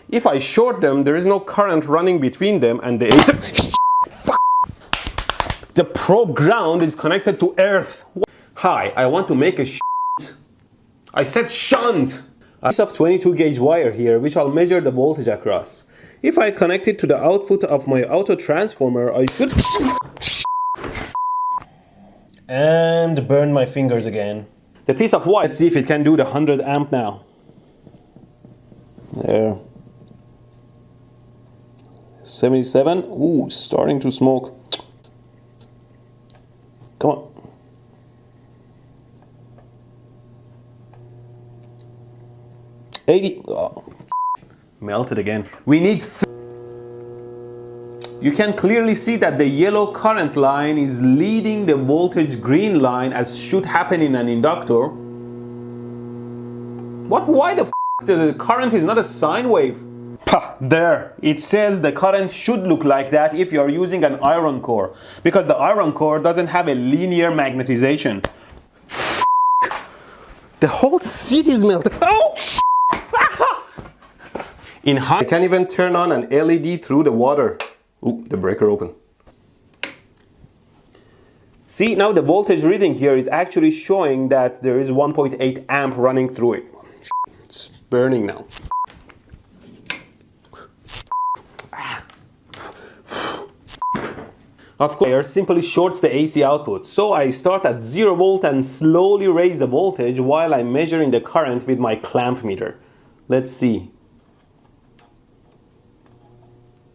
If I short them, there is no current running between them and the probe ground is connected to earth. Hi, I want to make a I said shunt. A piece of 22 gauge wire here, which I'll measure the voltage across. If I connect it to the output of my auto transformer, I should and burn my fingers again. The piece of wire, let's see if it can do the 100 amp now. There. 77. Ooh, starting to smoke. Come on. Oh, melted again. We need. You can clearly see that the yellow current line is leading the voltage green line, as should happen in an inductor. Why the the current is not a sine wave? There, it says the current should look like that if you are using an iron core, because the iron core doesn't have a linear magnetization. The whole seat is melted. Oh! In high, I can even turn on an LED through the water. Ooh, the breaker open. See, now the voltage reading here is actually showing that there is 1.8 amp running through it. It's burning now. Of course, wire simply shorts the AC output, so I start at 0 volt and slowly raise the voltage while I'm measuring the current with my clamp meter. Let's see.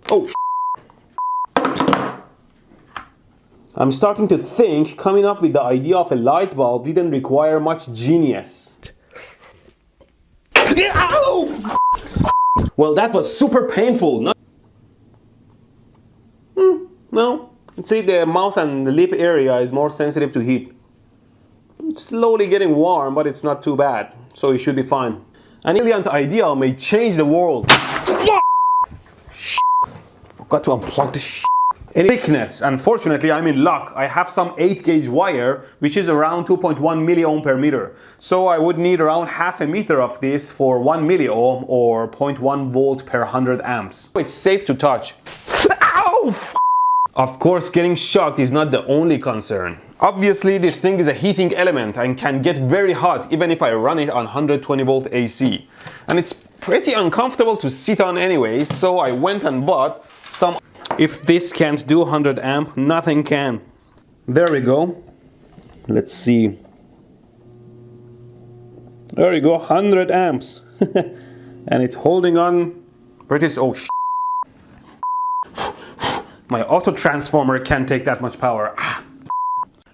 Oh, I'm starting to think coming up with the idea of a light bulb didn't require much genius. Ow! Well, that was super painful. No. See, the mouth and the lip area is more sensitive to heat. It's slowly getting warm, but it's not too bad, so it should be fine. An brilliant idea may change the world. Forgot to unplug the thickness. Unfortunately, I'm in luck. I have some 8 gauge wire, which is around 2.1 milliohm per meter. So I would need around half a meter of this for 1 milliohm or 0.1 volt per 100 amps. It's safe to touch. Ow! Of course, getting shocked is not the only concern. Obviously, this thing is a heating element and can get very hot even if I run it on 120 volt AC. And it's pretty uncomfortable to sit on anyway, so I went and bought some. If this can't do 100 amp, nothing can. There we go. Let's see. There we go, 100 amps. And it's holding on pretty. Oh, my auto transformer can't take that much power.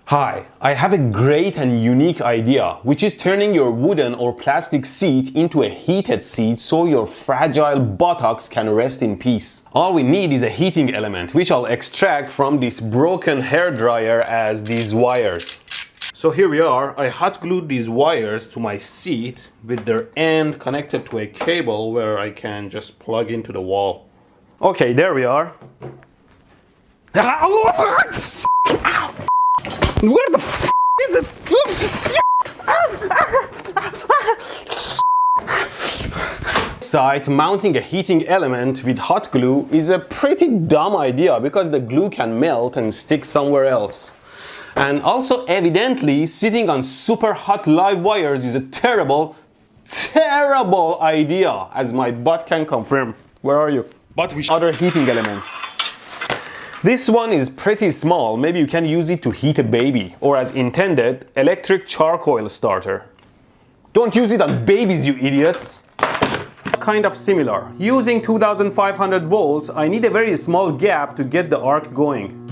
Hi, I have a great and unique idea, which is turning your wooden or plastic seat into a heated seat so your fragile buttocks can rest in peace. All we need is a heating element, which I'll extract from this broken hair dryer as these wires. So here we are. I hot glued these wires to my seat with their end connected to a cable where I can just plug into the wall. Okay, there we are. Where the f is it? Site, mounting a heating element with hot glue is a pretty dumb idea because the glue can melt and stick somewhere else. And also, evidently, sitting on super hot live wires is a terrible idea, as my butt can confirm. Where are you? But we other heating elements. This one is pretty small. Maybe you can use it to heat a baby, or as intended, electric charcoal starter. Don't use it on babies, you idiots! Kind of similar. Using 2500 volts, I need a very small gap to get the arc going.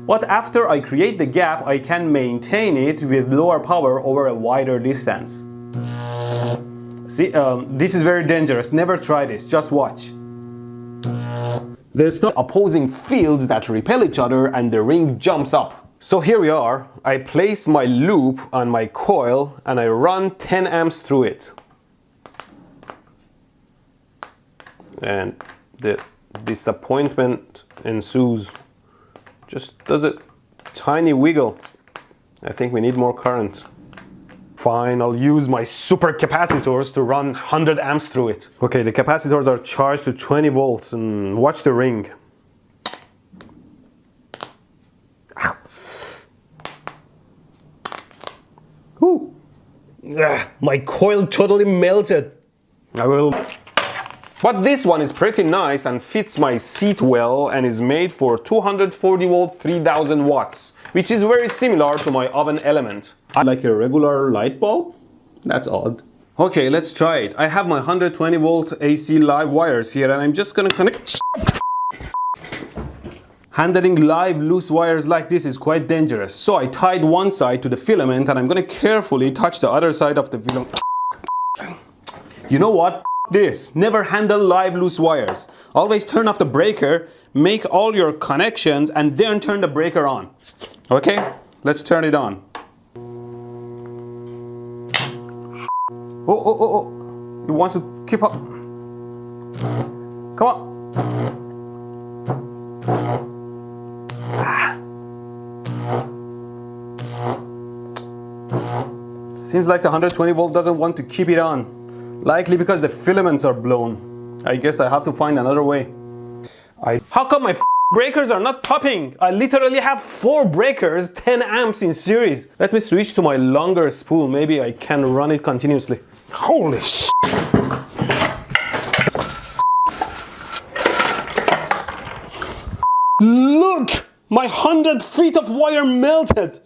But after I create the gap, I can maintain it with lower power over a wider distance. See, this is very dangerous. Never try this, just watch. There's no opposing fields that repel each other and the ring jumps up. So here we are. I place my loop on my coil and I run 10 amps through it. And the disappointment ensues. Just does a tiny wiggle. I think we need more current. Fine, I'll use my super capacitors to run 100 amps through it. Okay, the capacitors are charged to 20 volts and watch the ring. Ow. Ooh. Ugh, my coil totally melted. I will. But this one is pretty nice and fits my seat well and is made for 240 volt 3000 watts, which is very similar to my oven element. Like a regular light bulb? That's odd. Okay, let's try it. I have my 120 volt AC live wires here and I'm just gonna connect. Handling live loose wires like this is quite dangerous. So I tied one side to the filament and I'm gonna carefully touch the other side of the filament. You know what? This. Never handle live loose wires. Always turn off the breaker, make all your connections and then turn the breaker on. Okay? Let's turn it on. Oh. It wants to keep up. Come on. Seems like the 120 volt doesn't want to keep it on. Likely because the filaments are blown. I guess I have to find another way. How come my breakers are not popping? I literally have 4 breakers, 10 amps in series. Let me switch to my longer spool. Maybe I can run it continuously. Holy shit. Look! My 100 feet of wire melted!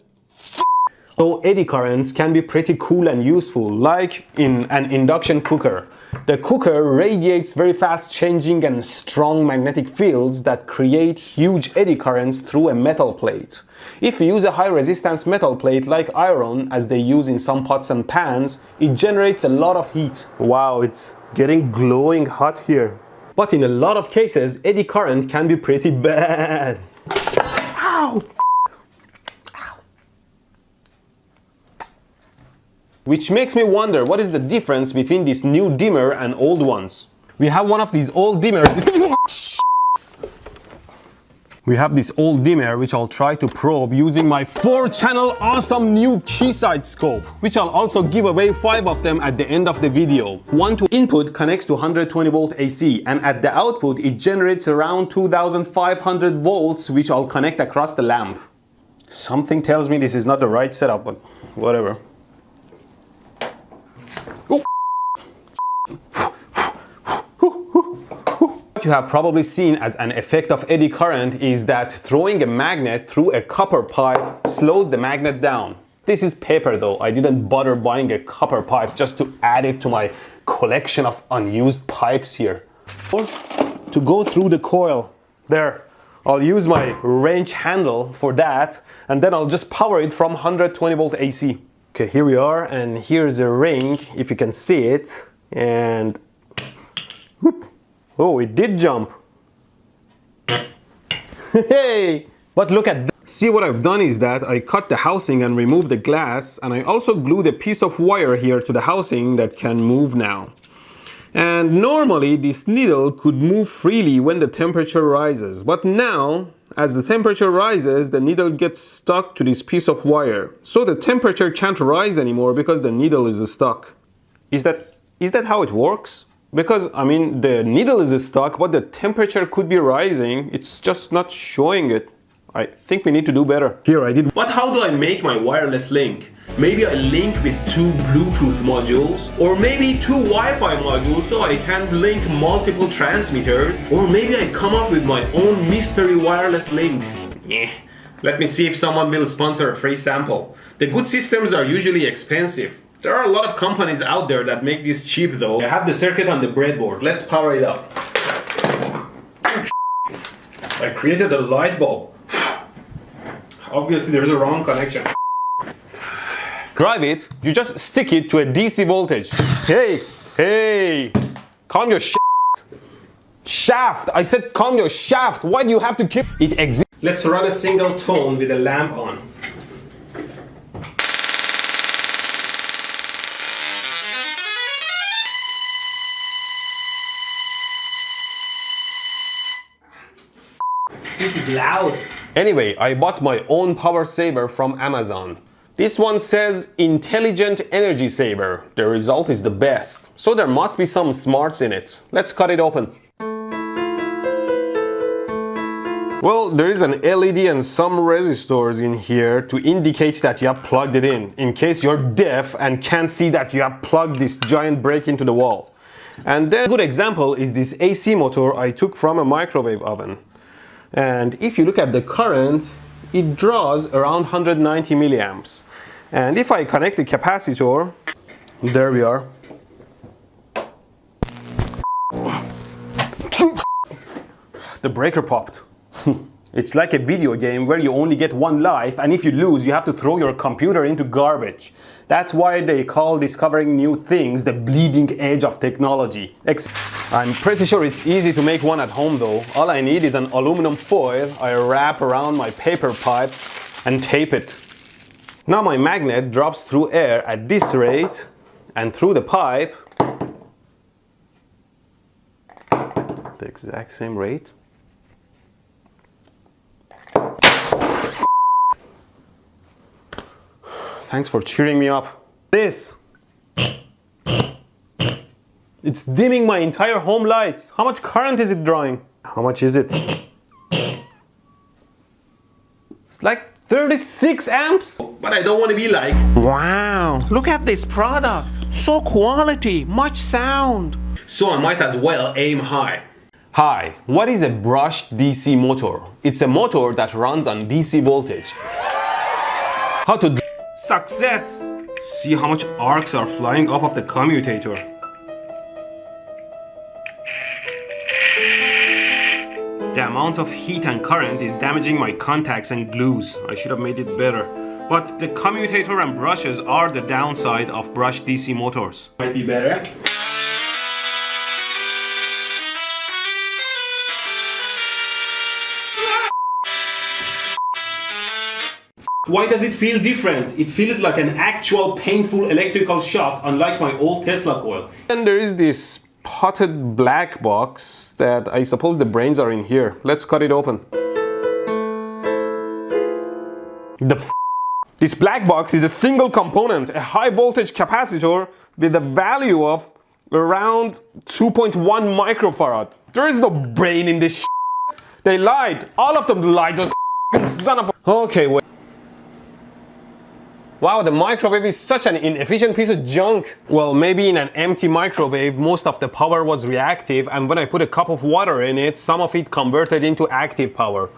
So eddy currents can be pretty cool and useful, like in an induction cooker. The cooker radiates very fast changing and strong magnetic fields that create huge eddy currents through a metal plate. If you use a high resistance metal plate like iron, as they use in some pots and pans, it generates a lot of heat. Wow, it's getting glowing hot here. But in a lot of cases, eddy current can be pretty bad. Ow! Which makes me wonder what is the difference between this new dimmer and old ones. We have one of these old dimmers. We have this old dimmer which I'll try to probe using my 4-channel awesome new Keysight scope, which I'll also give away 5 of them at the end of the video. One to input connects to 120 volt AC and at the output it generates around 2500 volts which I'll connect across the lamp. Something tells me this is not the right setup, but whatever. What you have probably seen as an effect of eddy current is that throwing a magnet through a copper pipe slows the magnet down. This is paper though. I didn't bother buying a copper pipe just to add it to my collection of unused pipes here. Or to go through the coil. There. I'll use my wrench handle for that and then I'll just power it from 120 volt AC. Okay, here we are and here's a ring, if you can see it, and whoop. Oh, it did jump. Hey! But look at that. See, what I've done is that I cut the housing and removed the glass, and I also glued a piece of wire here to the housing that can move now. And normally this needle could move freely when the temperature rises, but now as the temperature rises, the needle gets stuck to this piece of wire. So the temperature can't rise anymore because the needle is stuck. Is that how it works? Because, I mean, the needle is stuck, but the temperature could be rising. It's just not showing it. I think we need to do better. Here, I did. But how do I make my wireless link? Maybe I link with 2 Bluetooth modules, or maybe 2 Wi-Fi modules so I can link multiple transmitters, or maybe I come up with my own mystery wireless link. Let me see if someone will sponsor a free sample. The good systems are usually expensive. There are a lot of companies out there that make this cheap though. I have the circuit on the breadboard. Let's power it up. I created a light bulb. Obviously there's a wrong connection. Drive it, you just stick it to a DC voltage. Hey, calm your shaft. I said calm your shaft. Why do you have to keep it exist? Let's run a single tone with a lamp on. This is loud. Anyway, I bought my own power saver from Amazon. This one says intelligent energy saver. The result is the best. So there must be some smarts in it. Let's cut it open. Well, there is an LED and some resistors in here to indicate that you have plugged it in case you're deaf and can't see that you have plugged this giant break into the wall. And then a good example is this AC motor I took from a microwave oven. And if you look at the current, it draws around 190 milliamps. And if I connect the capacitor, there we are. The breaker popped. It's like a video game where you only get one life, and if you lose, you have to throw your computer into garbage. That's why they call discovering new things the bleeding edge of technology. I'm pretty sure it's easy to make one at home though. All I need is an aluminum foil I wrap around my paper pipe and tape it. Now my magnet drops through air at this rate and through the pipe the exact same rate. Thanks for cheering me up. This. It's dimming my entire home lights. How much current is it drawing? How much is it? It's like 36 amps. But I don't want to be like, wow, look at this product. So quality, much sound. So I might as well aim high. Hi, what is a brushed DC motor? It's a motor that runs on DC voltage. How to success! See how much arcs are flying off of the commutator. The amount of heat and current is damaging my contacts and glues. I should have made it better. But the commutator and brushes are the downside of brushed DC motors. Might be better. Why does it feel different? It feels like an actual painful electrical shock, unlike my old Tesla coil. And there is this potted black box that I suppose the brains are in here. Let's cut it open. This black box is a single component, a high voltage capacitor with a value of around 2.1 microfarad. There is no brain in this. They lied. All of them lied. Those son of a... Okay, wait. Wow, the microwave is such an inefficient piece of junk. Well, maybe in an empty microwave, most of the power was reactive, and when I put a cup of water in it, some of it converted into active power.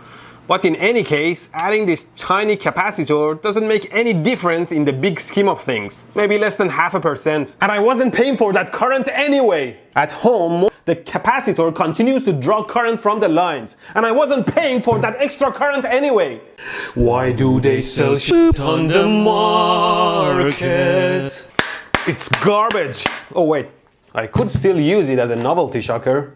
But in any case, adding this tiny capacitor doesn't make any difference in the big scheme of things. Maybe less than 0.5%. And I wasn't paying for that current anyway. At home, the capacitor continues to draw current from the lines, and I wasn't paying for that extra current anyway. Why do they sell shit on the market? It's garbage. Oh wait, I could still use it as a novelty shocker.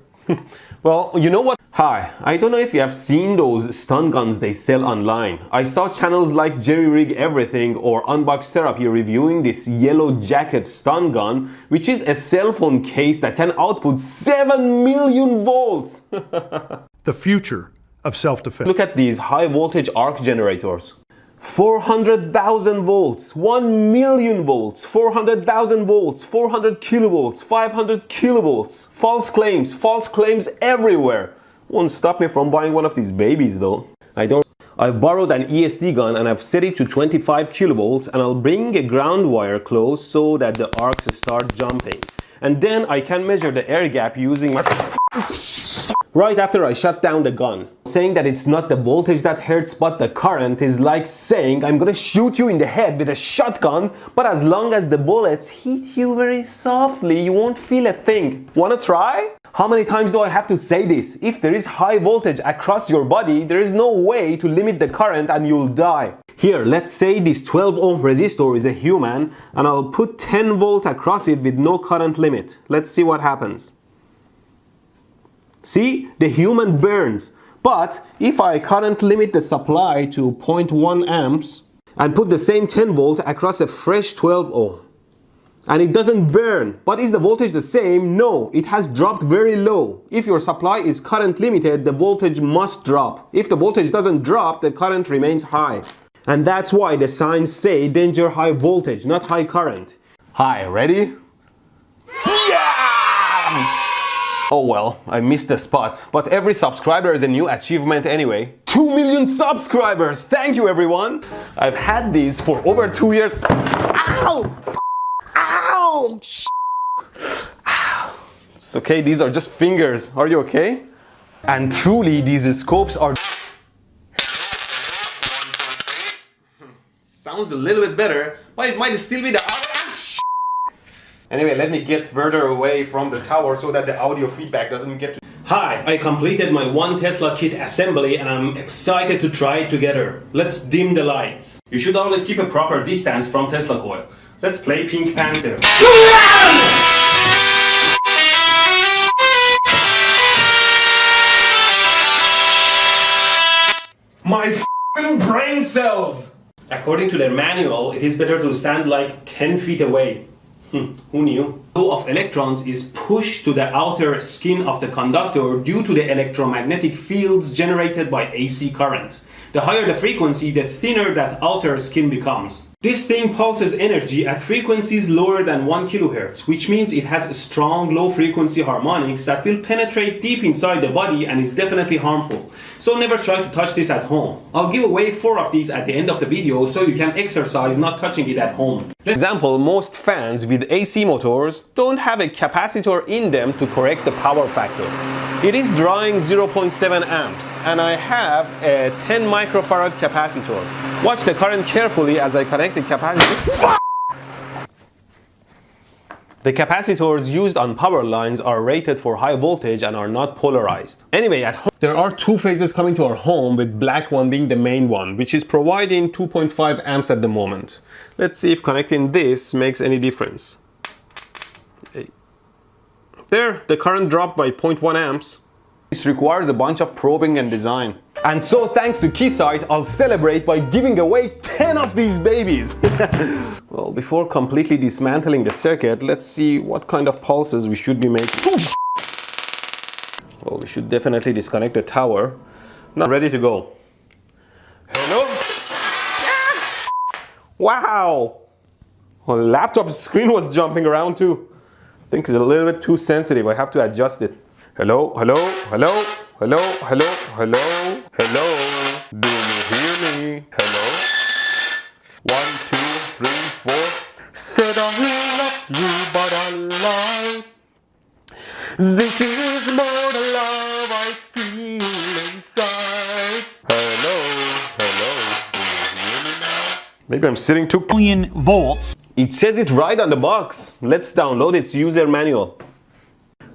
Well, you know what? Hi, I don't know if you have seen those stun guns they sell online. I saw channels like Jerry Rig Everything or Unbox Therapy reviewing this yellow jacket stun gun, which is a cell phone case that can output 7 million volts. The future of self-defense. Look at these high voltage arc generators. 400,000 volts, 1 million volts, 400,000 volts, 400 kilovolts, 500 kilovolts. False claims everywhere. Won't stop me from buying one of these babies though. I've borrowed an ESD gun and I've set it to 25 kilovolts, and I'll bring a ground wire close so that the arcs start jumping. And then I can measure the air gap using my... Right after I shut down the gun. Saying that it's not the voltage that hurts but the current is like saying I'm gonna shoot you in the head with a shotgun, but as long as the bullets hit you very softly, you won't feel a thing. Wanna try? How many times do I have to say this? If there is high voltage across your body, there is no way to limit the current and you'll die. Here, let's say this 12 ohm resistor is a human, and I'll put 10 volt across it with no current limit. Let's see what happens. See, the human burns. But if I current limit the supply to 0.1 amps and put the same 10 volt across a fresh 12 ohm, and it doesn't burn, but is the voltage the same? No, it has dropped very low. If your supply is current limited, the voltage must drop. If the voltage doesn't drop, the current remains high. And that's why the signs say danger high voltage, not high current. Hi, ready? Yeah! Oh well, I missed the spot, but every subscriber is a new achievement anyway. 2 million subscribers! Thank you everyone! I've had these for over 2 years. Ow! Ow! Ow! It's okay, these are just fingers. Are you okay? And truly, these scopes are... Sounds a little bit better, but it might still be the... Anyway, let me get further away from the tower so that the audio feedback doesn't get to... Hi, I completed my 1 Tesla kit assembly and I'm excited to try it together. Let's dim the lights. You should always keep a proper distance from Tesla coil. Let's play Pink Panther. My f***ing brain cells! According to their manual, it is better to stand like 10 feet away. Who knew? The flow of electrons is pushed to the outer skin of the conductor due to the electromagnetic fields generated by AC current. The higher the frequency, the thinner that outer skin becomes. This thing pulses energy at frequencies lower than 1 kHz, which means it has strong low frequency harmonics that will penetrate deep inside the body and is definitely harmful. So never try to touch this at home. I'll give away 4 of these at the end of the video so you can exercise not touching it at home. For example, most fans with AC motors don't have a capacitor in them to correct the power factor. It is drawing 0.7 amps and I have a 10 microfarad capacitor. Watch the current carefully as I connect the capacitor. The capacitors used on power lines are rated for high voltage and are not polarized. Anyway, at home, there are 2 phases coming to our home, with black one being the main one, which is providing 2.5 amps at the moment. Let's see if connecting this makes any difference. There, the current dropped by 0.1 amps. This requires a bunch of probing and design. And so thanks to Keysight, I'll celebrate by giving away 10 of these babies. Well, before completely dismantling the circuit, let's see what kind of pulses we should be making. Well, we should definitely disconnect the tower. Now ready to go. Hello? Wow! Well, the laptop screen was jumping around too. I think it's a little bit too sensitive. I have to adjust it. Hello, hello, hello, hello, hello, hello, hello. Do you hear me? Hello? 1, 2, 3, 4. Said I love you, but I lie. This is more the love I feel inside. Hello, hello. Do you hear me now? Maybe I'm sitting too... million volts. It says it right on the box. Let's download its user manual.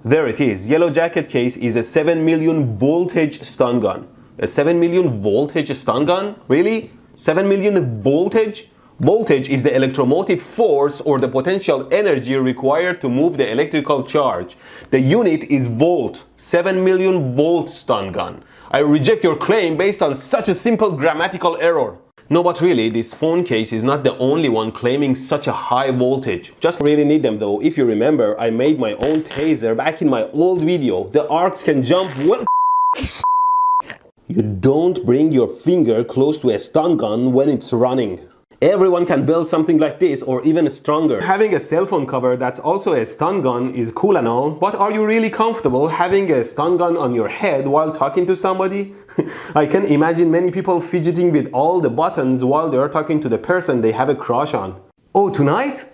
There it is. Yellow jacket case is a 7 million voltage stun gun. A 7 million voltage stun gun? Really? 7 million voltage? Voltage is the electromotive force or the potential energy required to move the electrical charge. The unit is volt. 7 million volt stun gun. I reject your claim based on such a simple grammatical error. No, but really, this phone case is not the only one claiming such a high voltage. Just really need them though. If you remember, I made my own taser back in my old video. The arcs can jump well. You don't bring your finger close to a stun gun when it's running. Everyone can build something like this or even stronger. Having a cell phone cover that's also a stun gun is cool and all, but are you really comfortable having a stun gun on your head while talking to somebody? I can imagine many people fidgeting with all the buttons while they're talking to the person they have a crush on. Oh, tonight?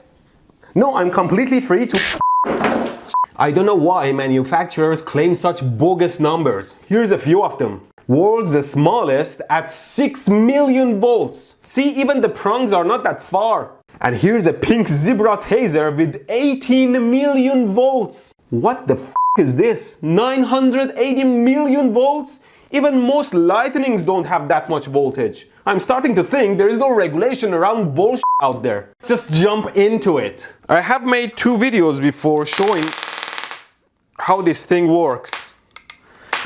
No, I'm completely free to... I don't know why manufacturers claim such bogus numbers. Here's a few of them. World's smallest at 6 million volts. See, even the prongs are not that far. And here's a pink zebra taser with 18 million volts. What the f is this? 980 million volts? Even most lightnings don't have that much voltage. I'm starting to think there is no regulation around bullshit out there. Let's just jump into it. I have made 2 videos before showing how this thing works.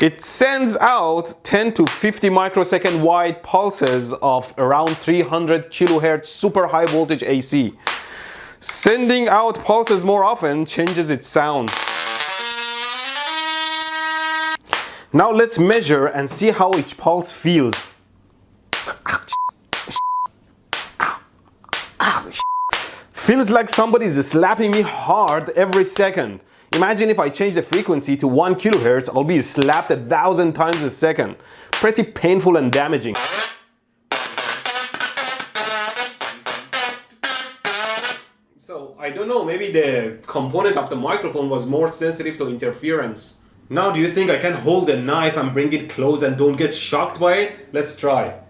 It sends out 10 to 50 microsecond wide pulses of around 300 kilohertz super high voltage AC. Sending out pulses more often changes its sound. Now let's measure and see how each pulse feels. feels like somebody is slapping me hard every second. Imagine if I change the frequency to 1 kilohertz, I'll be slapped 1,000 times a second. Pretty painful and damaging. So I don't know, maybe the component of the microphone was more sensitive to interference. Now do you think I can hold a knife and bring it close and don't get shocked by it? Let's try.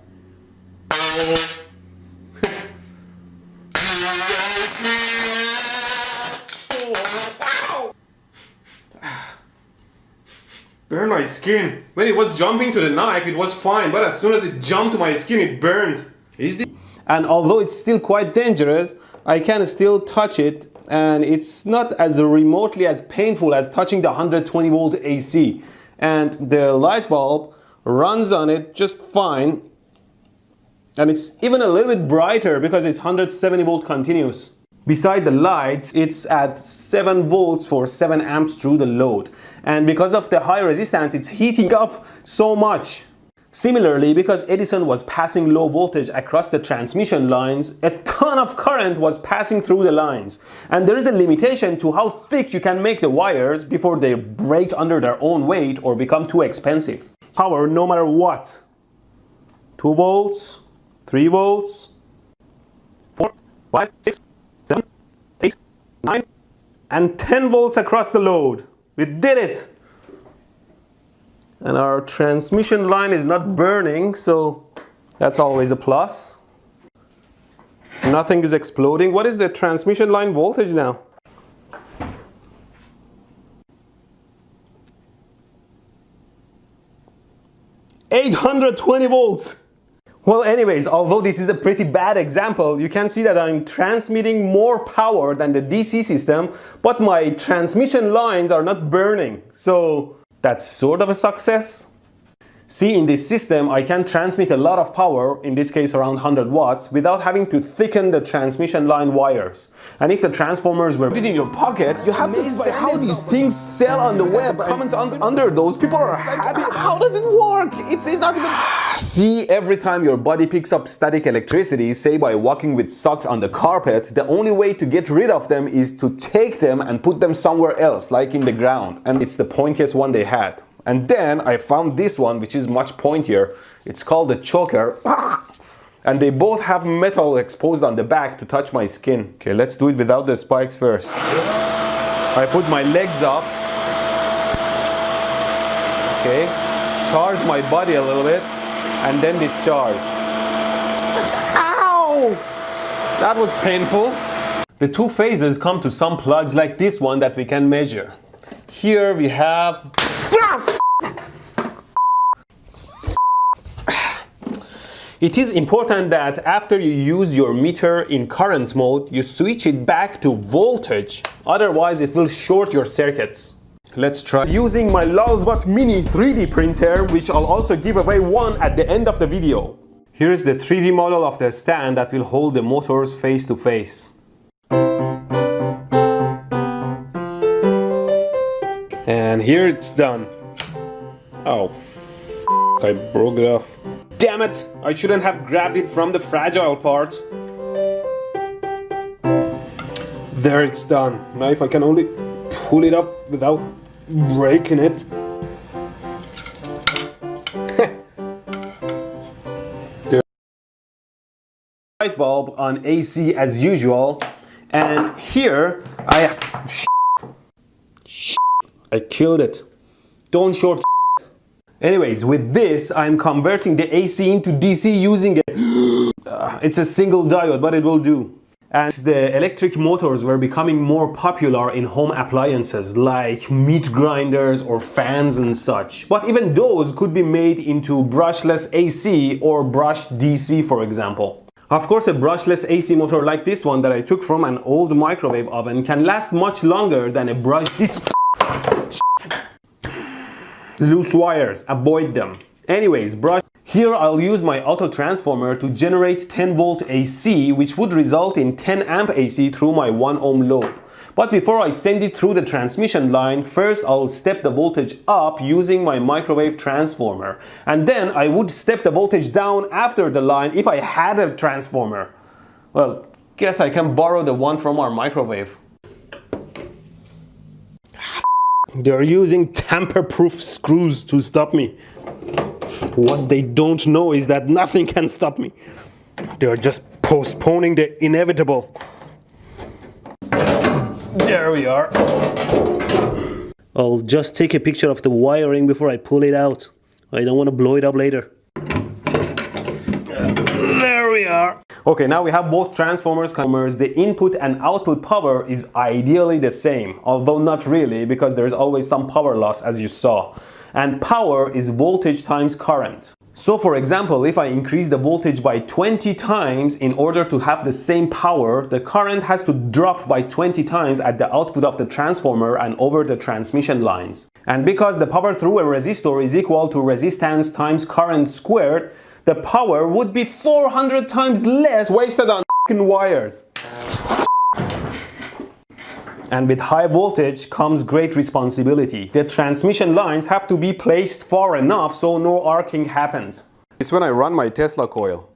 Burn my skin. When it was jumping to the knife, it was fine, but as soon as it jumped to my skin, it burned. And although it's still quite dangerous, I can still touch it, and it's not as remotely as painful as touching the 120 volt AC. And the light bulb runs on it just fine. And it's even a little bit brighter because it's 170 volt continuous. Beside the lights, it's at 7 volts for 7 amps through the load. And because of the high resistance, it's heating up so much. Similarly, because Edison was passing low voltage across the transmission lines, a ton of current was passing through the lines. And there is a limitation to how thick you can make the wires before they break under their own weight or become too expensive. Power no matter what. 2 volts, 3 volts, 4, 5, 6, 7, 8, 9, and 10 volts across the load. We did it! And our transmission line is not burning, so that's always a plus. Nothing is exploding. What is the transmission line voltage now? $820 volts! Well, anyways, although this is a pretty bad example, you can see that I'm transmitting more power than the DC system, but my transmission lines are not burning. So that's sort of a success. See, in this system, I can transmit a lot of power, in this case around 100 watts, without having to thicken the transmission line wires. And if the transformers were in your pocket, you have to see how these things sell on the web. Comments under those, people are happy. How does it work? It's not even... See, every time your body picks up static electricity, say by walking with socks on the carpet, the only way to get rid of them is to take them and put them somewhere else, like in the ground. And it's the pointiest one they had. And then I found this one, which is much pointier. It's called a choker. And they both have metal exposed on the back to touch my skin. Okay, let's do it without the spikes first. I put my legs up. Okay, charge my body a little bit, and then discharge. Ow! That was painful. The two phases come to some plugs like this one that we can measure. Here we have... It is important that after you use your meter in current mode, you switch it back to voltage. Otherwise, it will short your circuits. Let's try using my Lulzbot Mini 3D printer, which I'll also give away one at the end of the video. Here is the 3D model of the stand that will hold the motors face to face. And here it's done. Oh, I broke it off. Damn it! I shouldn't have grabbed it from the fragile part. There, it's done. Now if I can only pull it up without breaking it. The light bulb on AC as usual. And here I killed it. Don't short. Anyways, with this, I'm converting the AC into DC using it's a single diode, but it will do. As the electric motors were becoming more popular in home appliances like meat grinders or fans and such. But even those could be made into brushless AC or brushed DC, for example. Of course, a brushless AC motor like this one that I took from an old microwave oven can last much longer than a brush. Loose wires, avoid them. Anyways, brush. Here I'll use my auto transformer to generate 10 volt AC, which would result in 10 amp AC through my 1 ohm load. But before I send it through the transmission line, first I'll step the voltage up using my microwave transformer. And then I would step the voltage down after the line if I had a transformer. Well, Guess I can borrow the one from our microwave. They're using tamper-proof screws to stop me. What they don't know is that nothing can stop me. They're just postponing the inevitable. There we are. I'll just take a picture of the wiring before I pull it out. I don't want to blow it up later. There we are. Okay, now we have both transformers. The input and output power is ideally the same, although not really, because there is always some power loss, as you saw. And power is voltage times current. So for example, if I increase the voltage by 20 times in order to have the same power, the current has to drop by 20 times at the output of the transformer and over the transmission lines. And because the power through a resistor is equal to resistance times current squared, the power would be 400 times less wasted on wires. And with high voltage comes great responsibility. The transmission lines have to be placed far enough so no arcing happens. It's when I run my Tesla coil.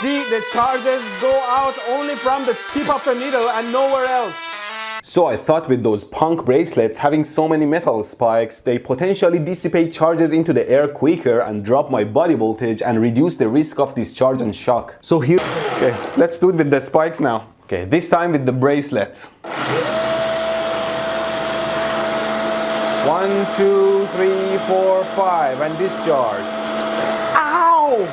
See, the charges go out only from the tip of the needle and nowhere else. So I thought with those punk bracelets having so many metal spikes, they potentially dissipate charges into the air quicker and drop my body voltage and reduce the risk of discharge and shock. So here, okay, let's do it with the spikes now. Okay, this time with the bracelet. 1, 2, 3, 4, 5, and discharge. Ow!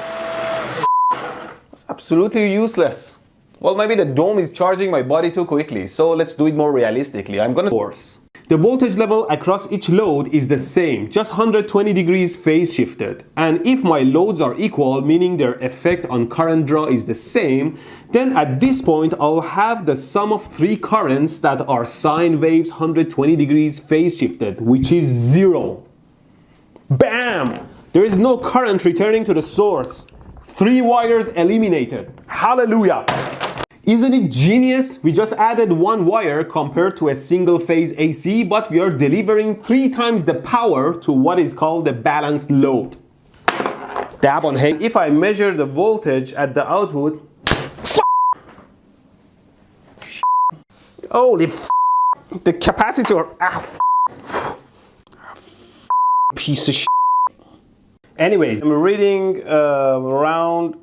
That's absolutely useless. Well, maybe the dome is charging my body too quickly, so let's do it more realistically. I'm gonna force. The voltage level across each load is the same, just 120 degrees phase shifted. And if my loads are equal, meaning their effect on current draw is the same, then at this point I'll have the sum of three currents that are sine waves 120 degrees phase shifted, which is 0. Bam! There is no current returning to the source. 3 wires eliminated. Hallelujah! Isn't it genius? We just added 1 wire compared to a single phase AC, but we are delivering 3 times the power to what is called the balanced load. Dab on hay. If I measure the voltage at the output, holy the capacitor, piece of Anyways, I'm reading around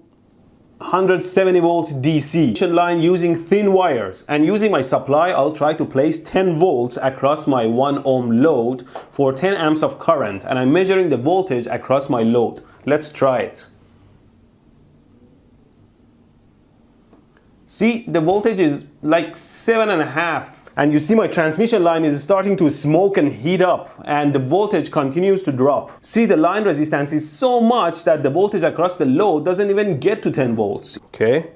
170 volt DC line using thin wires, and using my supply I'll try to place 10 volts across my 1 ohm load for 10 amps of current, and I'm measuring the voltage across my load. Let's try it. See, the voltage is like 7.5. And you see my transmission line is starting to smoke and heat up, and the voltage continues to drop. See, the line resistance is so much that the voltage across the load doesn't even get to 10 volts. Okay,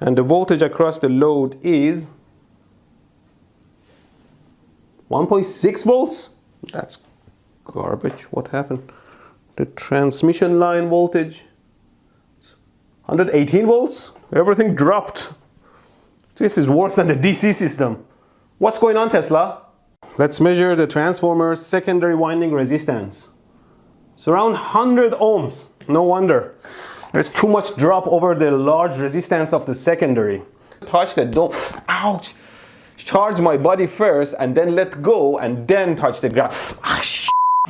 and the voltage across the load is 1.6 volts. That's garbage. What happened? The transmission line voltage 118 volts. Everything dropped. This is worse than the DC system. What's going on, Tesla? Let's measure the transformer's secondary winding resistance. It's around 100 ohms. No wonder. There's too much drop over the large resistance of the secondary. Touch the dome. Ouch! Charge my body first and then let go and then touch the ground. I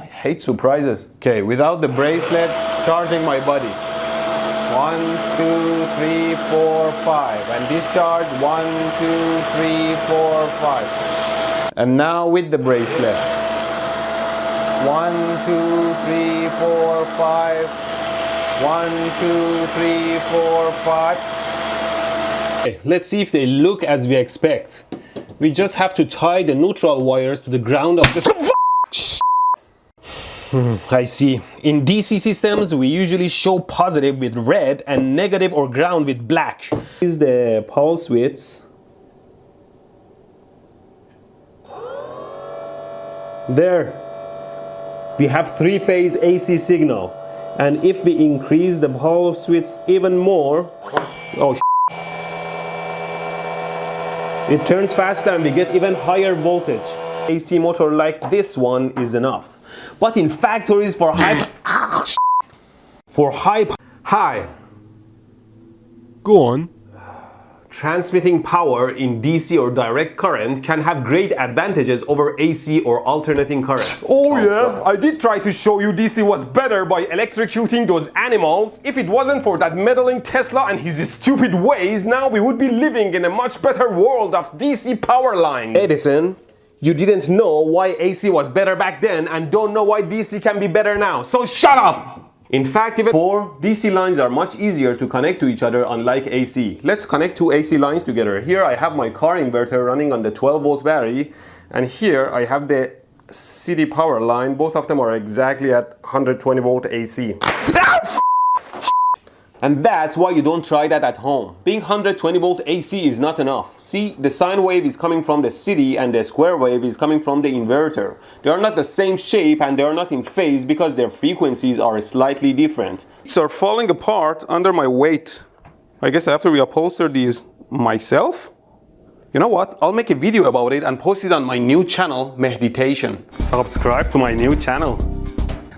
hate surprises. Okay, without the bracelet, charging my body. 1, 2, 3, 4, 5, and discharge 1, 2, 3, 4, 5. And now with the bracelet. 1, 2, 3, 4, 5. 1, 2, 3, 4, 5. Okay, let's see if they look as we expect. We just have to tie the neutral wires to the ground of the I see. In DC systems, we usually show positive with red and negative or ground with black. This is the pulse width. There. We have 3-phase AC signal. And if we increase the pulse width even more, it turns faster and we get even higher voltage. AC motor like this one is enough. But in factories for high Hi. Go on. Transmitting power in DC or direct current can have great advantages over AC or alternating current. Oh yeah, I did try to show you DC was better by electrocuting those animals. If it wasn't for that meddling Tesla and his stupid ways, now we would be living in a much better world of DC power lines. Edison, you didn't know why AC was better back then and don't know why DC can be better now, so shut up! In fact, even DC lines are much easier to connect to each other unlike AC. Let's connect two AC lines together. Here I have my car inverter running on the 12-volt battery, and here I have the city power line. Both of them are exactly at 120 volt AC. And that's why you don't try that at home. Being 120 volt AC is not enough. See, the sine wave is coming from the city and the square wave is coming from the inverter. They are not the same shape and they are not in phase because their frequencies are slightly different. These are falling apart under my weight. I guess I have to reupholster these myself. You know what? I'll make a video about it and post it on my new channel, Meditation. Subscribe to my new channel.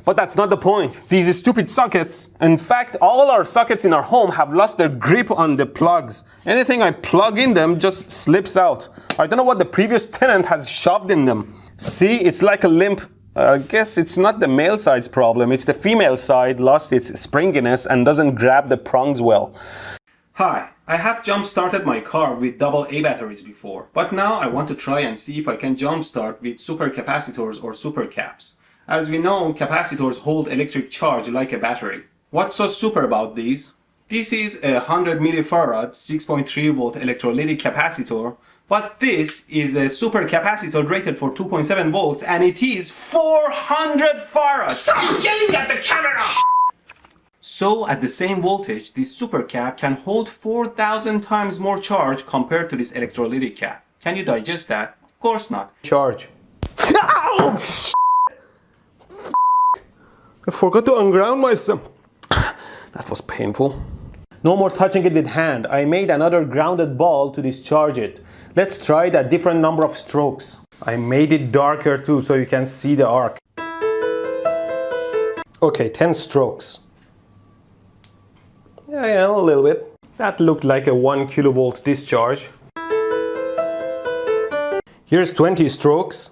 But that's not the point. These stupid sockets, in fact, all our sockets in our home have lost their grip on the plugs. Anything I plug in them just slips out. I don't know what the previous tenant has shoved in them. See, it's like a limp. I guess it's not the male side's problem. It's the female side lost its springiness and doesn't grab the prongs well. Hi, I have jump-started my car with AA batteries before, but now I want to try and see if I can jump-start with supercapacitors or supercaps. As we know, capacitors hold electric charge like a battery. What's so super about these? This is a 100 millifarad 6.3 volt electrolytic capacitor, but this is a supercapacitor rated for 2.7 volts and it is 400 farads! Stop yelling at the camera! So at the same voltage, this supercap can hold 4,000 times more charge compared to this electrolytic cap. Can you digest that? Of course not. Charge. Ow! I forgot to unground myself. That was painful. No more touching it with hand. I made another grounded ball to discharge it. Let's try it at different number of strokes. I made it darker too so you can see the arc. Okay, 10 strokes. Yeah, a little bit. That looked like a 1 kilovolt discharge. Here's 20 strokes.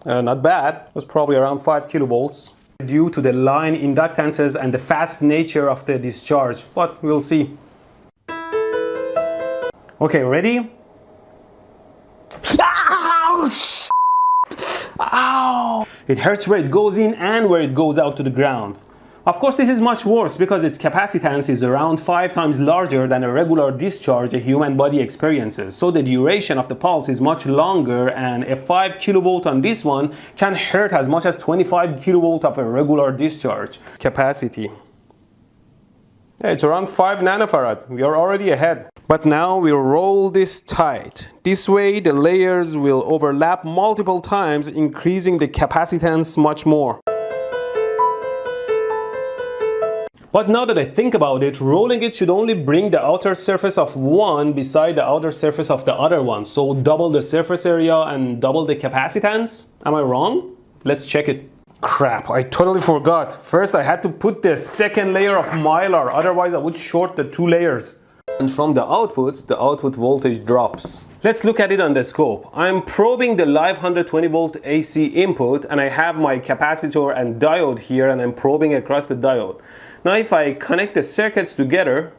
Not bad. It was probably around 5 kilovolts. Due to the line inductances and the fast nature of the discharge, but we'll see. Okay, ready? Ow! Ow! It hurts where it goes in and where it goes out to the ground. Of course, this is much worse because its capacitance is around 5 times larger than a regular discharge a human body experiences. So the duration of the pulse is much longer, and a 5 kilovolt on this one can hurt as much as 25 kilovolt of a regular discharge. Capacity. Yeah, it's around 5 nanofarad. We are already ahead. But now we'll roll this tight. This way the layers will overlap multiple times, increasing the capacitance much more. But now that I think about it, rolling it should only bring the outer surface of one beside the outer surface of the other one. So double the surface area and double the capacitance? Am I wrong? Let's check it. Crap, I totally forgot. First I had to put the second layer of mylar, otherwise I would short the 2 layers. And from the output voltage drops. Let's look at it on the scope. I'm probing the live 120 volt AC input and I have my capacitor and diode here and I'm probing across the diode. Now if I connect the circuits together...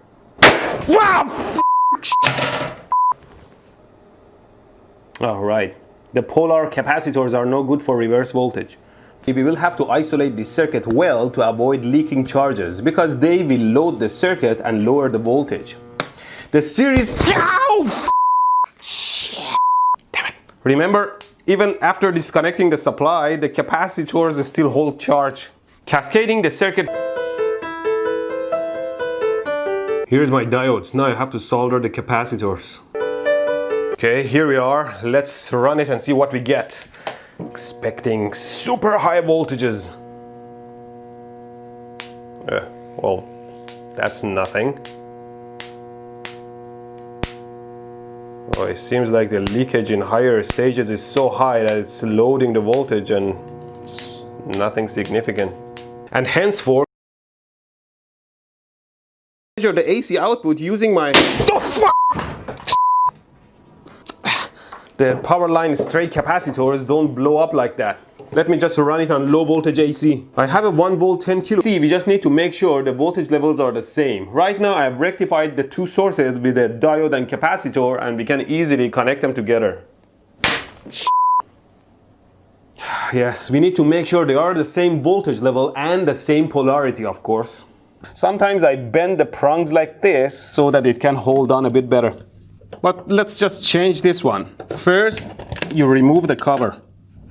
Alright, the polar capacitors are no good for reverse voltage. We will have to isolate this circuit well to avoid leaking charges because they will load the circuit and lower the voltage. The series... Damn it. Remember, even after disconnecting the supply, the capacitors still hold charge. Cascading the circuit... Here's my diodes. Now I have to solder the capacitors. Okay, here we are. Let's run it and see what we get. Expecting super high voltages. Well, that's nothing. Oh, it seems like the leakage in higher stages is so high that it's loading the voltage and it's nothing significant. And henceforth, Measure the AC output using my... The power line straight capacitors don't blow up like that. Let me just run it on low voltage AC. I have a 1 volt 10 kilo. See, we just need to make sure the voltage levels are the same. Right now I have rectified the two sources with a diode and capacitor, and we can easily connect them together. Yes, we need to make sure they are the same voltage level and the same polarity, of course. Sometimes I bend the prongs like this so that it can hold on a bit better. But let's just change this one. First, you remove the cover.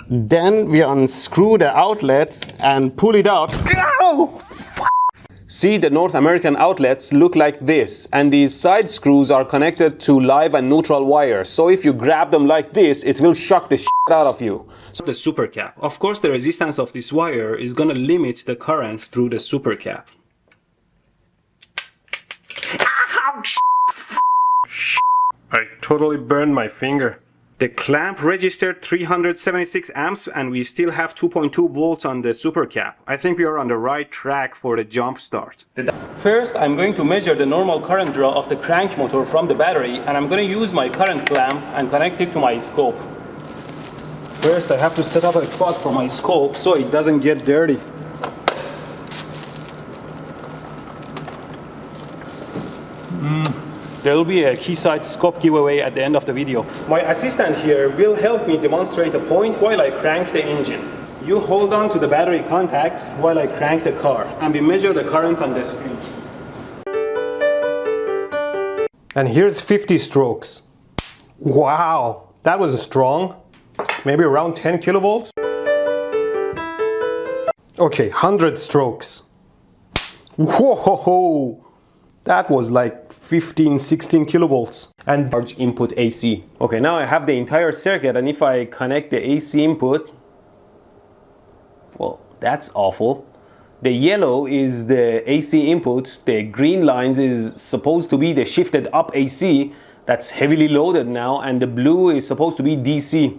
Then we unscrew the outlet and pull it out. Ow! See, the North American outlets look like this, and these side screws are connected to live and neutral wires. So if you grab them like this, it will shock the shit out of you. So the super cap. Of course, the resistance of this wire is going to limit the current through the super cap. I totally burned my finger. The clamp registered 376 amps and we still have 2.2 volts on the super cap. I think we are on the right track for the jump start. First, I'm going to measure the normal current draw of the crank motor from the battery, and I'm going to use my current clamp and connect it to my scope. First, I have to set up a spot for my scope so it doesn't get dirty. There will be a Keysight scope giveaway at the end of the video. My assistant here will help me demonstrate a point while I crank the engine. You hold on to the battery contacts while I crank the car, and we measure the current on the screen. And here's 50 strokes. Wow, that was strong. Maybe around 10 kilovolts. Okay, 100 strokes. Whoa! That was like 15, 16 kilovolts. And large input AC. Okay, now I have the entire circuit, and if I connect the AC input, well, that's awful. The yellow is the AC input, the green lines is supposed to be the shifted up AC that's heavily loaded now, and the blue is supposed to be DC.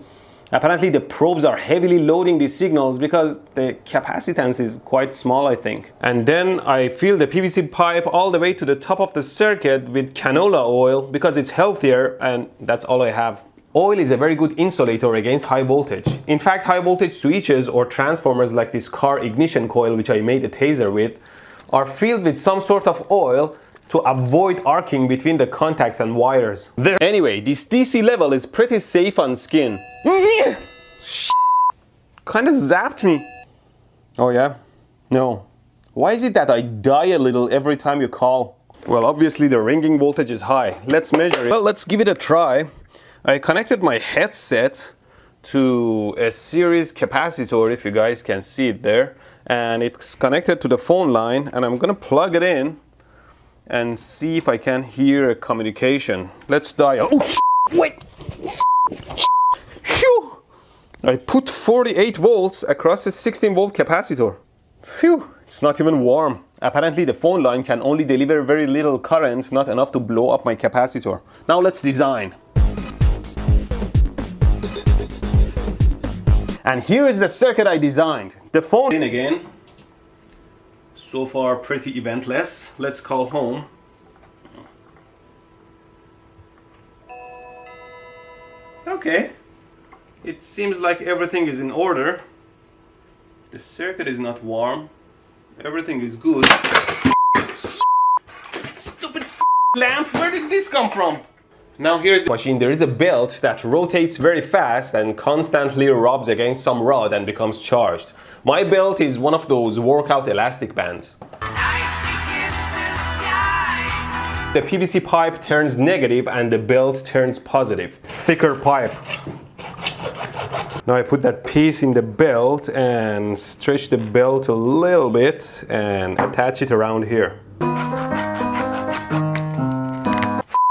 Apparently the probes are heavily loading these signals because the capacitance is quite small, I think. And then I fill the PVC pipe all the way to the top of the circuit with canola oil because it's healthier, and that's all I have. Oil is a very good insulator against high voltage. In fact, high voltage switches or transformers like this car ignition coil, which I made a taser with, are filled with some sort of oil to avoid arcing between the contacts and wires. Anyway, this DC level is pretty safe on skin. Kind of zapped me. Oh yeah? No. Why is it that I die a little every time you call? Well, obviously the ringing voltage is high. Let's measure it. Well, let's give it a try. I connected my headset to a series capacitor, if you guys can see it there. And it's connected to the phone line, and I'm gonna plug it in and see if I can hear a communication. Let's dial. Oh, wait! Phew! I put 48 volts across a 16 volt capacitor. Phew! It's not even warm. Apparently the phone line can only deliver very little current, not enough to blow up my capacitor. Now let's design. And here is the circuit I designed. The phone in again. So far pretty eventless. Let's call home. Okay. It seems like everything is in order. The circuit is not warm. Everything is good. Stupid lamp, where did this come from? Now here's the machine. There is a belt that rotates very fast and constantly rubs against some rod and becomes charged. My belt is one of those workout elastic bands. The PVC pipe turns negative and the belt turns positive. Thicker pipe. Now I put that piece in the belt and stretch the belt a little bit and attach it around here.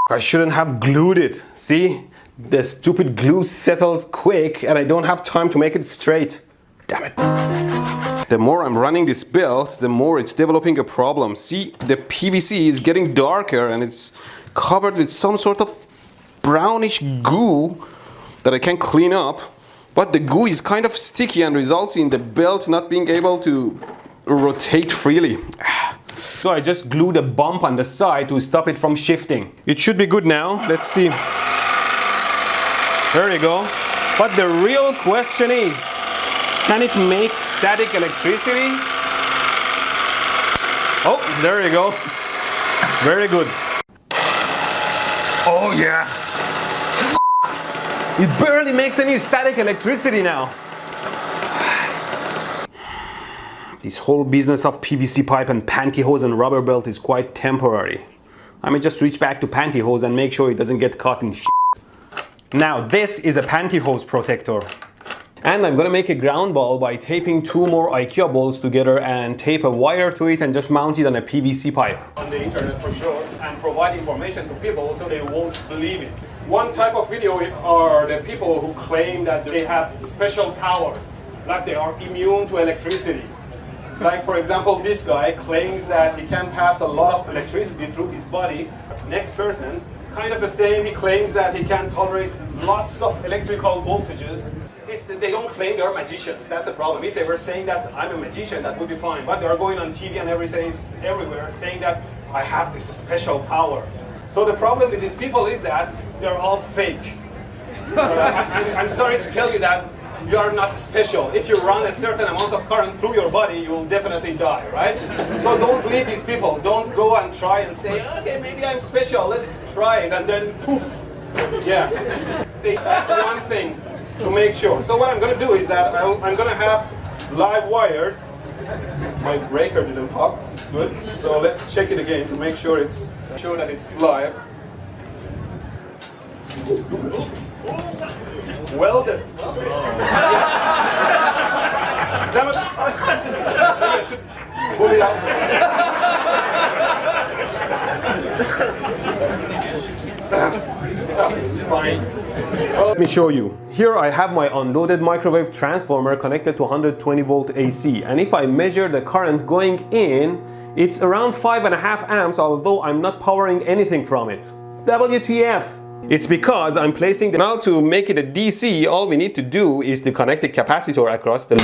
I shouldn't have glued it. See? The stupid glue settles quick and I don't have time to make it straight. Damn it. The more I'm running this belt, the more it's developing a problem. See, the PVC is getting darker and it's covered with some sort of brownish goo that I can't clean up. But the goo is kind of sticky and results in the belt not being able to rotate freely. So I just glued a bump on the side to stop it from shifting. It should be good now. Let's see. There you go. But the real question is, can it make static electricity? Oh, there you go. Very good. Oh yeah. It barely makes any static electricity now. This whole business of PVC pipe and pantyhose and rubber belt is quite temporary. I may just switch back to pantyhose and make sure it doesn't get caught in shit. Now this is a pantyhose protector. And I'm gonna make a ground ball by taping 2 more IKEA balls together and tape a wire to it and just mount it on a PVC pipe. On the internet for sure, and provide information to people so they won't believe it. One type of video are the people who claim that they have special powers, like they are immune to electricity. Like for example, this guy claims that he can pass a lot of electricity through his body. Next person, kind of the same, he claims that he can tolerate lots of electrical voltages. They don't claim they're magicians, that's the problem. If they were saying that I'm a magician, that would be fine. But they're going on TV and everywhere saying that I have this special power. So the problem with these people is that they're all fake. I'm sorry to tell you that you are not special. If you run a certain amount of current through your body, you will definitely die, right? So don't believe these people. Don't go and try and say, okay, maybe I'm special, let's try it, and then poof. Yeah. That's one thing to make sure. So what I'm going to do is that I'm going to have live wires. My breaker didn't pop. Good. So let's check it again to make sure that it's live. Welded. Damn it. Maybe I should pull it out. It's fine. Let me show you. Here I have my unloaded microwave transformer connected to 120 volt AC, and if I measure the current going in, it's around 5.5 amps, although I'm not powering anything from it. WTF? It's because I'm placing the... Now to make it a DC, all we need to do is to connect a capacitor across the...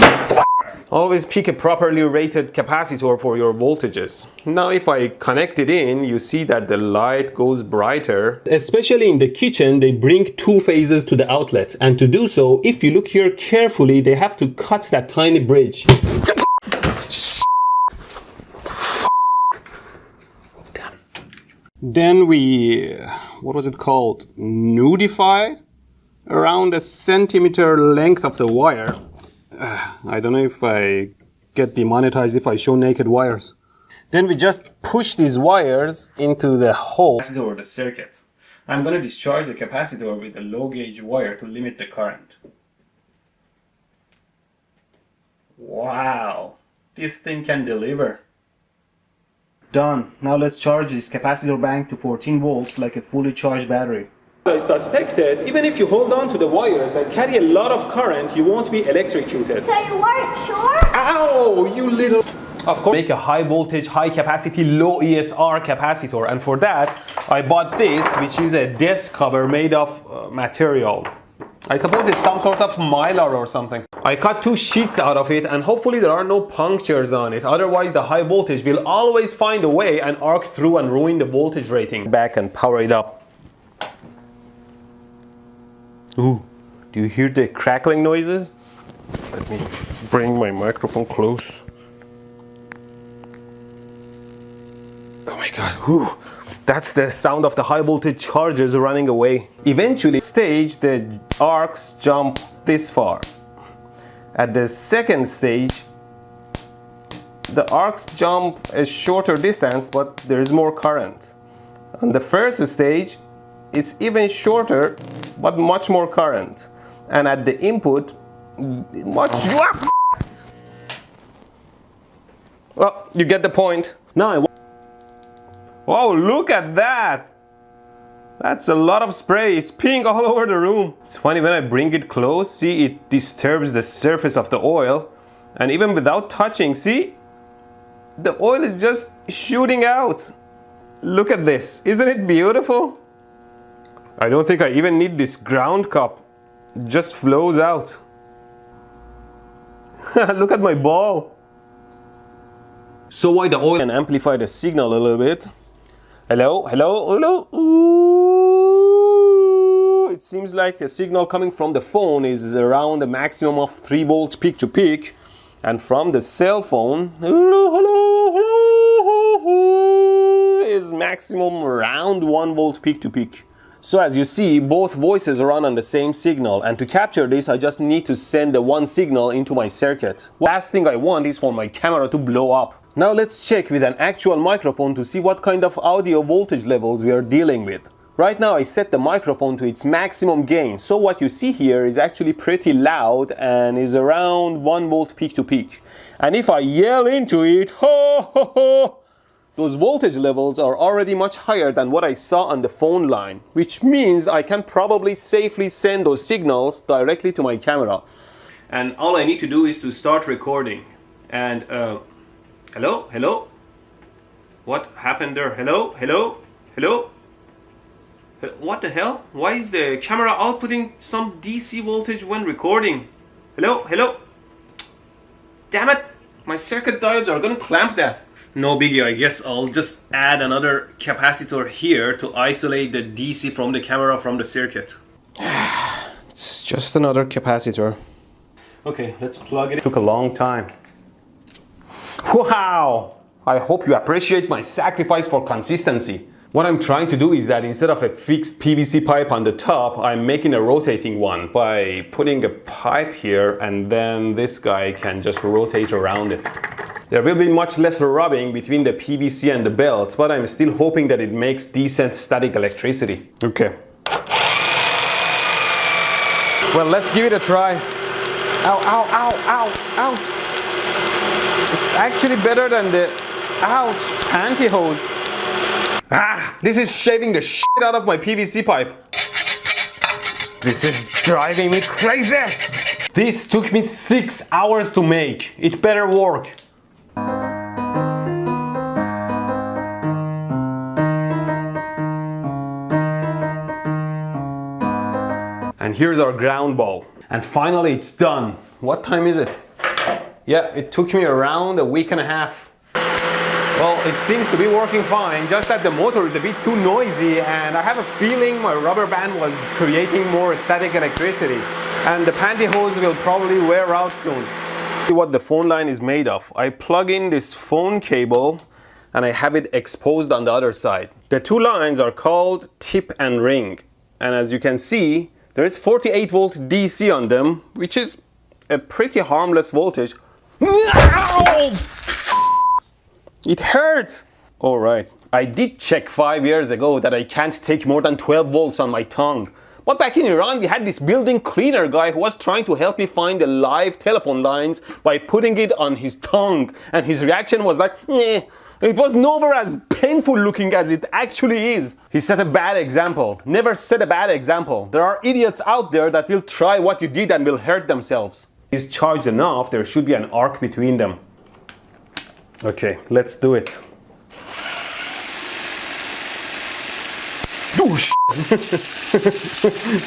Always pick a properly rated capacitor for your voltages. Now if I connect it in, you see that the light goes brighter. Especially in the kitchen, they bring 2 phases to the outlet. And to do so, if you look here carefully, they have to cut that tiny bridge. Then we, what was it called? Nudify around 1 centimeter length of the wire. I don't know if I get demonetized if I show naked wires. Then we just push these wires into the hole or the circuit. I'm going to discharge the capacitor with a low gauge wire to limit the current. Wow, this thing can deliver. Done. Now let's charge this capacitor bank to 14 volts like a fully charged battery. I suspected, even if you hold on to the wires that carry a lot of current, you won't be electrocuted. So you weren't sure? Ow, you little... Of course, make a high voltage, high capacity, low ESR capacitor, and for that I bought this, which is a desk cover made of material. I suppose it's some sort of mylar or something. I cut 2 sheets out of it, and hopefully there are no punctures on it. Otherwise the high voltage will always find a way and arc through and ruin the voltage rating. Back and power it up. Ooh, do you hear the crackling noises? Let me bring my microphone close. Oh my god, whew. That's the sound of the high voltage charges running away. Eventually, stage, the arcs jump this far. At the second stage, the arcs jump a shorter distance, but there is more current. On the first stage, it's even shorter, but much more current. And at the input, much... Well, you get the point. Now wow, look at that! That's a lot of spray. It's peeing all over the room. It's funny when I bring it close, see, it disturbs the surface of the oil. And even without touching, see? The oil is just shooting out. Look at this. Isn't it beautiful? I don't think I even need this ground cup. It just flows out. Look at my ball. So why the oil and amplify the signal a little bit. Hello, hello, hello. Ooh. It seems like the signal coming from the phone is around a maximum of 3 volts peak to peak, and from the cell phone, hello, hello, hello, is maximum around 1 volt peak to peak. So as you see, both voices run on the same signal, and to capture this I just need to send the one signal into my circuit. Last thing I want is for my camera to blow up. Now let's check with an actual microphone to see what kind of audio voltage levels we are dealing with. Right now I set the microphone to its maximum gain, so what you see here is actually pretty loud and is around 1 volt peak to peak. And if I yell into it, ho ho ho, those voltage levels are already much higher than what I saw on the phone line, which means I can probably safely send those signals directly to my camera. And all I need to do is to start recording. And hello, hello? What happened there? Hello, hello, hello? What the hell? Why is the camera outputting some DC voltage when recording? Hello, hello? Damn it! My circuit diodes are gonna clamp that. No biggie, I guess I'll just add another capacitor here to isolate the DC from the camera from the circuit. It's just another capacitor. Okay, let's plug it in. It took a long time. Wow! I hope you appreciate my sacrifice for consistency. What I'm trying to do is that instead of a fixed PVC pipe on the top, I'm making a rotating one by putting a pipe here, and then this guy can just rotate around it. There will be much less rubbing between the PVC and the belt, but I'm still hoping that it makes decent static electricity. Okay. Well, let's give it a try. Ow, ow, ow, ow, ouch. It's actually better than the ouch pantyhose. Ah, this is shaving the shit out of my PVC pipe. This is driving me crazy. This took me 6 hours to make. It better work. And here's our ground ball. And finally it's done. What time is it? Yeah, it took me around a week and a half. Well, it seems to be working fine, just that the motor is a bit too noisy, and I have a feeling my rubber band was creating more static electricity, and the pantyhose will probably wear out soon. See what the phone line is made of. I plug in this phone cable and I have it exposed on the other side. The two lines are called tip and ring, and as you can see, there is 48 volt DC on them, which is a pretty harmless voltage. Ow! It hurts! Alright, I did check 5 years ago that I can't take more than 12 volts on my tongue. But back in Iran we had this building cleaner guy who was trying to help me find the live telephone lines by putting it on his tongue, and his reaction was like, "Meh." It was nowhere as painful looking as it actually is. He set a bad example. Never set a bad example. There are idiots out there that will try what you did and will hurt themselves. It's charged enough, there should be an arc between them. Okay, let's do it. Oh,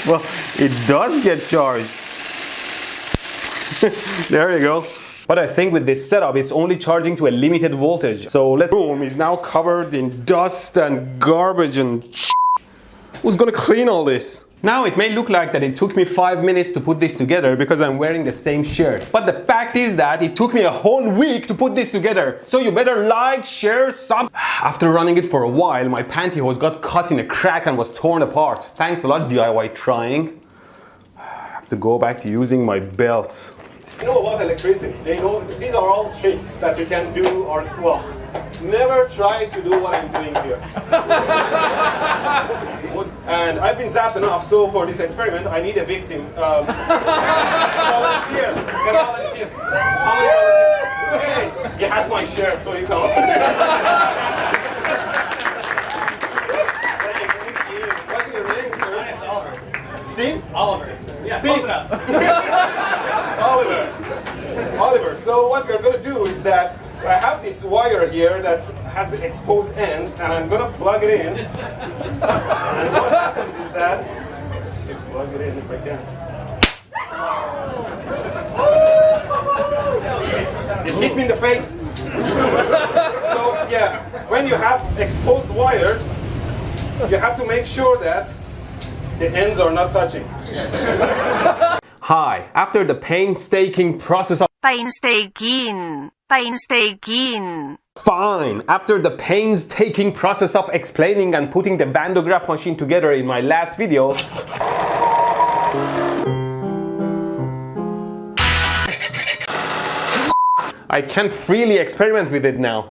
well, it does get charged. There you go. But I think with this setup, it's only charging to a limited voltage. So ElectroBOOM is now covered in dust and garbage and who's gonna clean all this? Now it may look like that it took me 5 minutes to put this together because I'm wearing the same shirt. But the fact is that it took me a whole week to put this together. So you better like, share, sub. After running it for a while, my pantyhose got cut in a crack and was torn apart. Thanks a lot, DIY trying. I have to go back to using my belt. They know about electricity. They know these are all tricks that you can do or swap. Never try to do what I'm doing here. And I've been zapped enough, so for this experiment, I need a victim. Volunteer. Volunteer. How many volunteers? Hey, he has my shirt, so you can. What's your name, sir? Oliver. Steve? Oliver. Yeah, Steve. Oliver. So what we're going to do is that I have this wire here that has exposed ends, and I'm going to plug it in. And what happens is that, plug it in if I can. It hit me in the face. So yeah, when you have exposed wires, you have to make sure that the ends are not touching. Hi, after the painstaking process of Painstaking. Fine. After the painstaking process of explaining and putting the Van de Graaff machine together in my last video, I can freely experiment with it now.